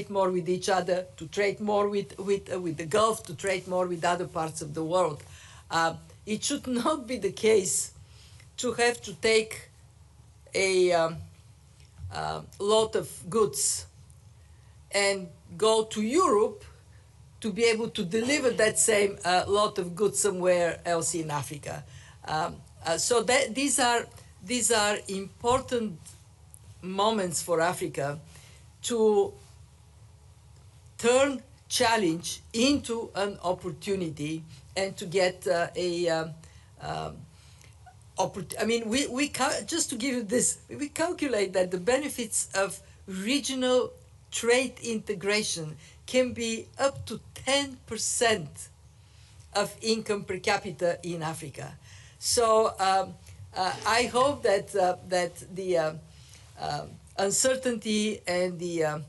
trade more with each other, to trade more with the Gulf, to trade more with other parts of the world. It should not be the case to have to take a lot of goods and go to Europe to be able to deliver that same lot of goods somewhere else in Africa. So these are important moments for Africa to turn challenge into an opportunity and to get I mean, just to give you this, we calculate that the benefits of regional trade integration can be up to 10% of income per capita in Africa. So I hope that the uncertainty and the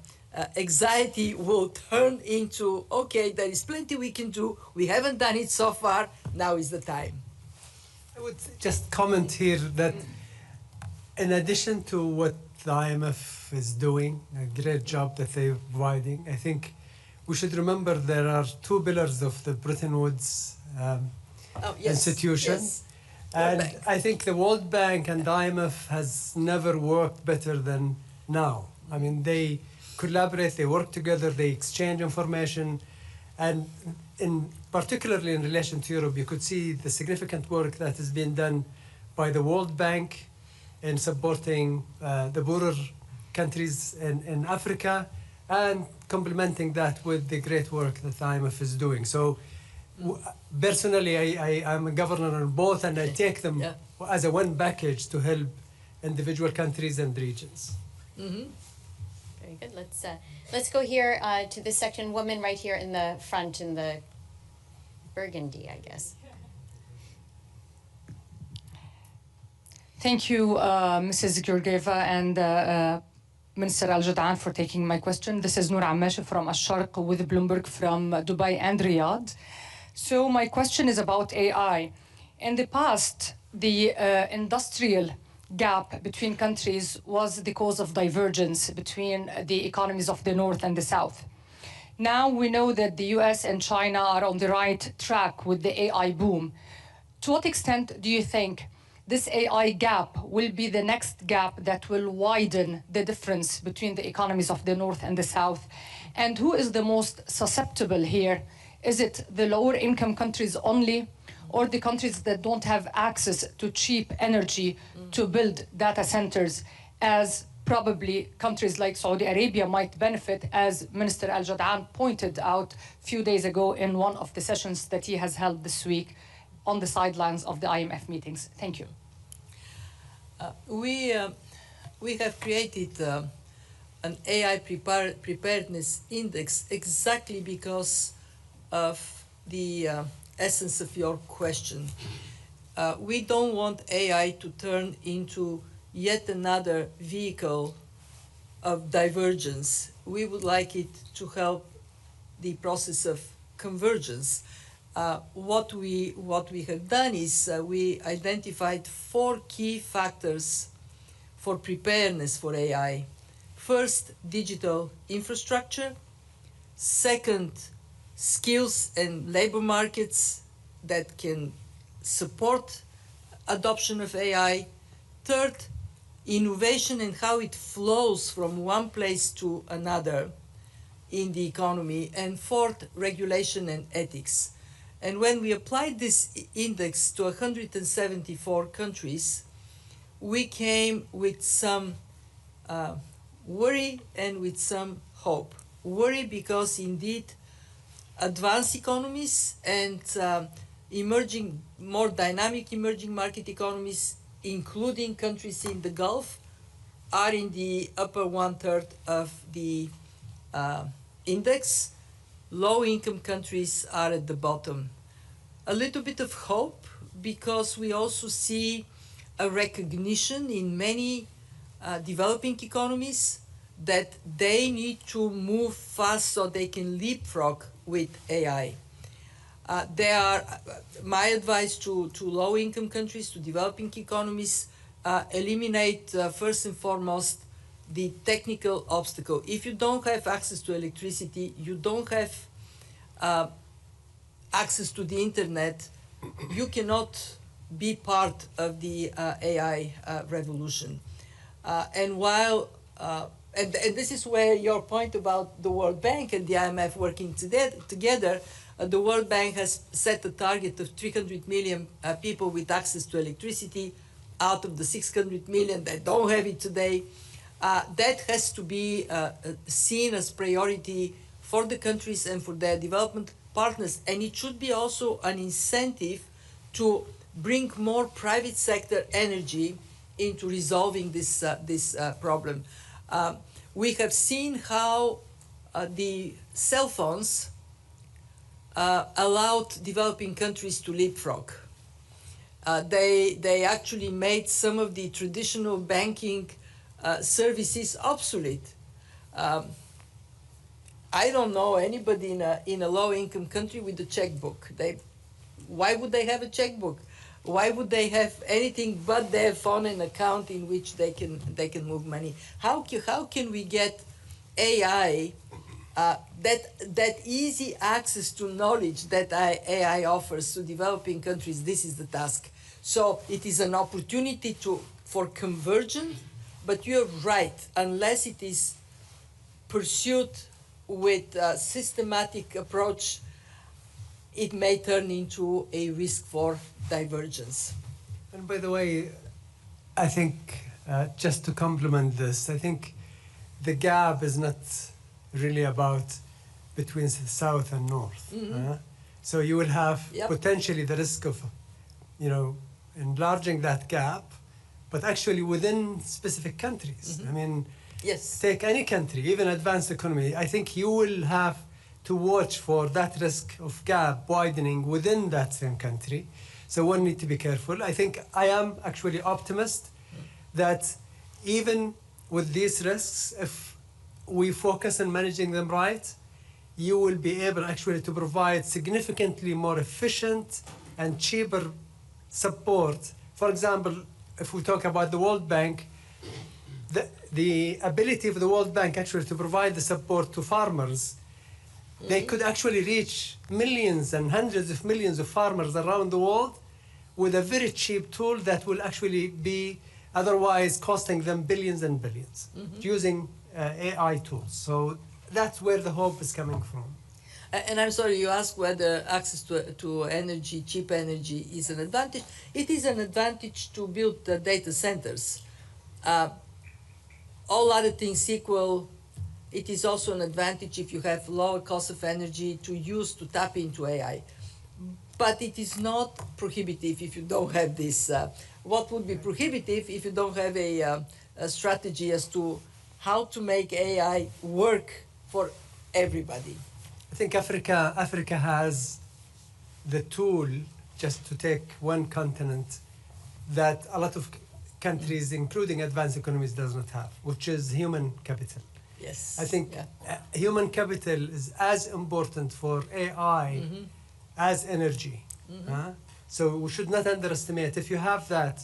anxiety will turn into, okay, there is plenty we can do. We haven't done it so far. Now is the time. I would just comment here that in addition to what the IMF is doing, a great job that they're providing, I think we should remember there are two pillars of the Bretton Woods institution. Yes. And I think the World Bank and the IMF has never worked better than now. I mean, they collaborate, they work together, they exchange information, and particularly in relation to Europe, you could see the significant work that has been done by the World Bank in supporting the poorer countries in Africa, and complementing that with the great work that the IMF is doing. So personally, I'm a governor on both, and I take them as a one package to help individual countries and regions. Mm-hmm. Very good. Let's go here to this section. Woman right here in the front, in the burgundy, I guess. Thank you, Mrs. Georgieva and Minister Al-Jadaan for taking my question. This is Noor Ammash from Al-Sharq with Bloomberg from Dubai and Riyadh. So my question is about AI. In the past, the industrial gap between countries was the cause of divergence between the economies of the North and the South. Now we know that the US and China are on the right track with the AI boom. To what extent do you think this AI gap will be the next gap that will widen the difference between the economies of the North and the South? And who is the most susceptible here? Is it the lower income countries only, or the countries that don't have access to cheap energy to build data centers, as probably countries like Saudi Arabia might benefit, as Minister Al-Jadaan pointed out a few days ago in one of the sessions that he has held this week on the sidelines of the IMF meetings? Thank you. We have created an AI preparedness index exactly because of the essence of your question. We don't want AI to turn into yet another vehicle of divergence. We would like it to help the process of convergence. What we have done is we identified 4 key factors for preparedness for AI. First, digital infrastructure. Second, skills and labor markets that can support adoption of AI. Third, innovation and how it flows from one place to another in the economy. And fourth, regulation and ethics. And when we applied this index to 174 countries, we came with some worry and with some hope. Worry because indeed advanced economies and more dynamic emerging market economies, including countries in the Gulf, are in the upper 1/3 of the index. Low-income countries are at the bottom. A little bit of hope because we also see a recognition in many developing economies that they need to move fast so they can leapfrog with AI. My advice to low-income countries, to developing economies, eliminate first and foremost the technical obstacle. If you don't have access to electricity, you don't have access to the internet, you cannot be part of the AI revolution. And while and this is where your point about the World Bank and the IMF working together, the World Bank has set a target of 300 million people with access to electricity out of the 600 million that don't have it today. That has to be seen as priority for the countries and for their development partners. And it should be also an incentive to bring more private sector energy into resolving this problem. We have seen how the cell phones allowed developing countries to leapfrog. They actually made some of the traditional banking services obsolete. I don't know anybody in a low-income country with a checkbook. Why would they have a checkbook? Why would they have anything but their phone and account in which they can move money? How can we get AI that easy access to knowledge that AI offers to developing countries? This is the task. So it is an opportunity for convergence, but you're right. Unless it is pursued with a systematic approach, it may turn into a risk for divergence. And by the way, I think just to complement this, I think the gap is not really about between south and north. Mm-hmm. So you will have Yep. potentially the risk of, enlarging that gap, but actually within specific countries. Mm-hmm. I mean, Yes. take any country, even advanced economy, I think you will have to watch for that risk of gap widening within that same country. So one need to be careful. I think I am actually optimist that even with these risks, if we focus on managing them right, you will be able actually to provide significantly more efficient and cheaper support. For example, if we talk about the World Bank, the ability of the World Bank actually to provide the support to farmers, they could actually reach millions and hundreds of millions of farmers around the world with a very cheap tool that will actually be otherwise costing them billions and billions using AI tools. So that's where the hope is coming from. And I'm sorry, you asked whether access to energy, cheap energy, is an advantage. It is an advantage to build data centers. All other things equal, it is also an advantage if you have lower cost of energy to use to tap into AI. But it is not prohibitive if you don't have this. What would be prohibitive if you don't have a strategy as to how to make AI work for everybody? I think Africa has the tool, just to take one continent, that a lot of countries, including advanced economies, does not have, which is human capital. Yes. I think human capital is as important for AI as energy. So we should not underestimate. If you have that,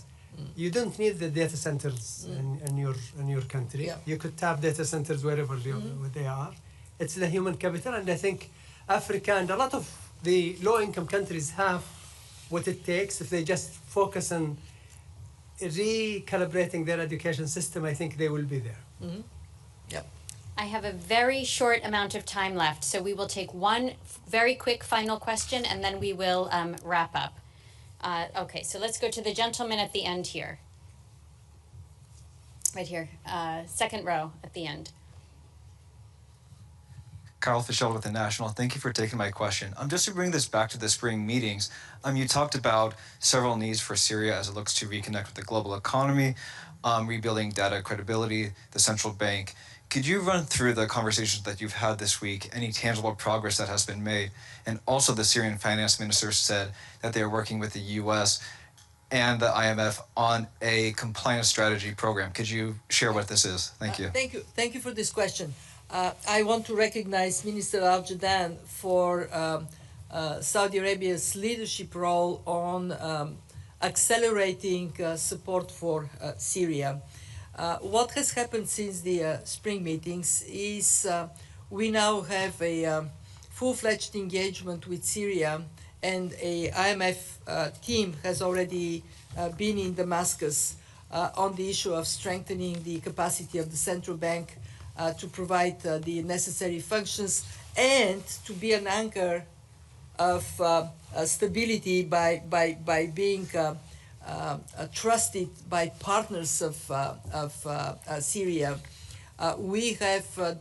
you don't need the data centers in your country. Yeah. You could tap data centers wherever they are. It's the human capital, and I think Africa and a lot of the low-income countries have what it takes. If they just focus on recalibrating their education system, I think they will be there. Yep. I have a very short amount of time left, so we will take one very quick final question and then we will wrap up. Okay, so let's go to the gentleman at the end here. Right here, second row at the end. Carl Fischel with the National. Thank you for taking my question. Just to bring this back to the spring meetings, you talked about several needs for Syria as it looks to reconnect with the global economy, rebuilding data credibility, the central bank. Could you run through the conversations that you've had this week, any tangible progress that has been made? And also the Syrian finance minister said that they are working with the US and the IMF on a compliance strategy program. Could you share what this is? Thank you. Thank you for this question. I want to recognize Minister Al-Jadaan for Saudi Arabia's leadership role on accelerating support for Syria. What has happened since the spring meetings is we now have a full-fledged engagement with Syria, and a IMF team has already been in Damascus on the issue of strengthening the capacity of the central bank to provide the necessary functions and to be an anchor of stability by being trusted by partners of Syria. We have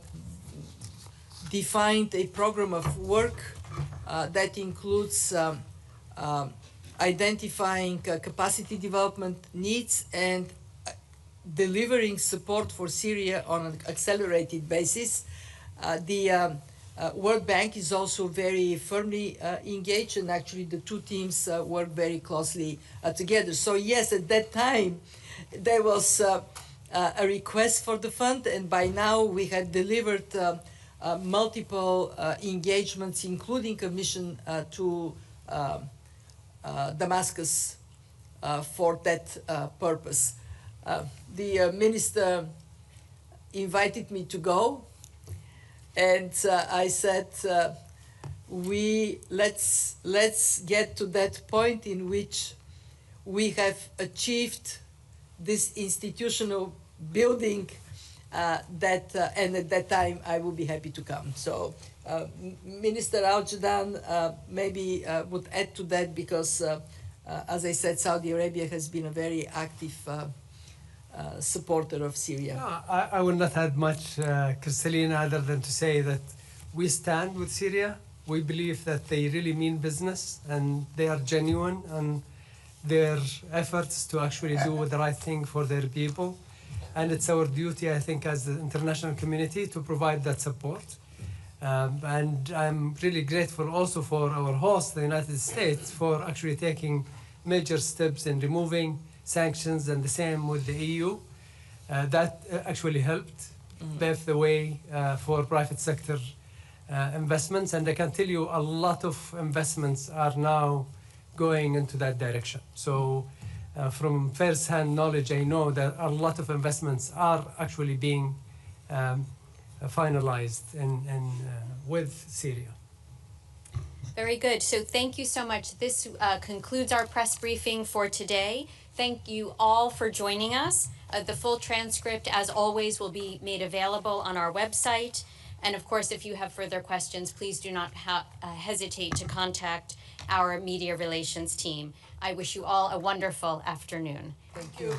defined a program of work that includes identifying capacity development needs and delivering support for Syria on an accelerated basis. The World Bank is also very firmly engaged, and actually the two teams work very closely together. So yes, at that time there was a request for the fund, and by now we had delivered multiple engagements, including a mission to Damascus for that purpose. The minister invited me to go, and I said, let's get to that point in which we have achieved this institutional building and at that time I will be happy to come. So Minister Al-Jadaan maybe would add to that, because as I said, Saudi Arabia has been a very active supporter of Syria. I will not add much, Kristalina, other than to say that we stand with Syria. We believe that they really mean business and they are genuine in their efforts to actually do the right thing for their people. And it's our duty, I think, as the international community to provide that support. And I'm really grateful also for our host, the United States, for actually taking major steps in removing sanctions, and the same with the EU. That actually helped pave the way for private sector investments, and I can tell you a lot of investments are now going into that direction. So from first-hand knowledge, I know that a lot of investments are actually being finalized with Syria. Very good. So thank you so much. This concludes our press briefing for today. Thank you all for joining us. The full transcript, as always, will be made available on our website. And of course, if you have further questions, please do not hesitate to contact our media relations team. I wish you all a wonderful afternoon. Thank you.